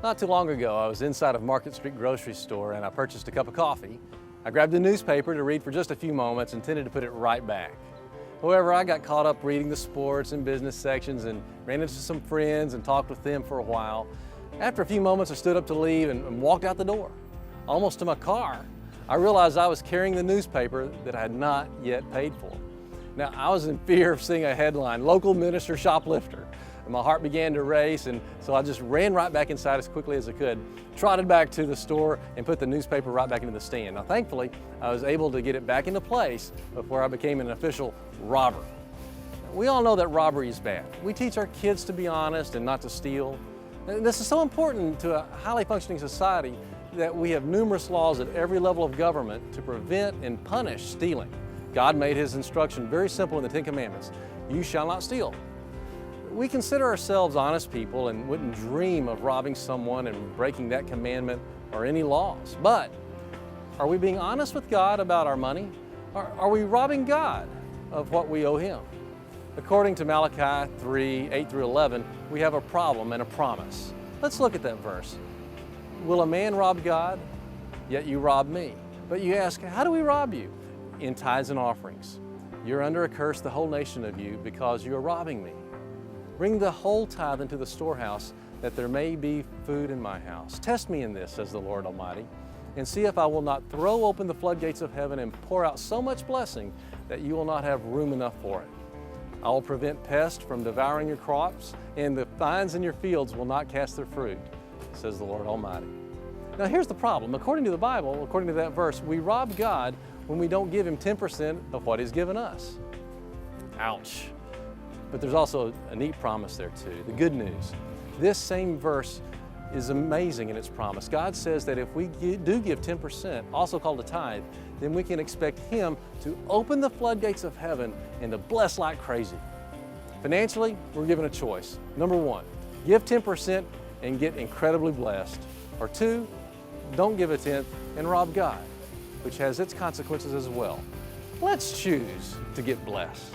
Not too long ago, I was inside of Market Street grocery store and I purchased a cup of coffee. I grabbed a newspaper to read for just a few moments, intended to put it right back. However, I got caught up reading the sports and business sections and ran into some friends and talked with them for a while. After a few moments, I stood up to leave and walked out the door. Almost to my car, I realized I was carrying the newspaper that I had not yet paid for. Now, I was in fear of seeing a headline, "Local Minister Shoplifter." And my heart began to race, and so I just ran right back inside as quickly as I could, trotted back to the store and put the newspaper right back into the stand. Now, thankfully, I was able to get it back into place before I became an official robber. We all know that robbery is bad. We teach our kids to be honest and not to steal. And this is so important to a highly functioning society that we have numerous laws at every level of government to prevent and punish stealing. God made His instruction very simple in the Ten Commandments: "You shall not steal." We consider ourselves honest people and wouldn't dream of robbing someone and breaking that commandment or any laws. But are we being honest with God about our money? Are we robbing God of what we owe Him? According to Malachi 3:8-11, we have a problem and a promise. Let's look at that verse. "Will a man rob God? Yet you rob me." But you ask, how do we rob you? In tithes and offerings. "You're under a curse, the whole nation of you, because you are robbing me. Bring the whole tithe into the storehouse, that there may be food in my house. Test me in this, says the Lord Almighty, and see if I will not throw open the floodgates of heaven and pour out so much blessing that you will not have room enough for it. I will prevent pests from devouring your crops, and the vines in your fields will not cast their fruit, says the Lord Almighty." Now here's the problem. According to the Bible, according to that verse, we rob God when we don't give Him 10% of what He's given us. Ouch. But there's also a neat promise there too, the good news. This same verse is amazing in its promise. God says that if we do give 10%, also called a tithe, then we can expect Him to open the floodgates of heaven and to bless like crazy. Financially, we're given a choice. Number one, give 10% and get incredibly blessed. Or two, don't give a tenth and rob God, which has its consequences as well. Let's choose to get blessed.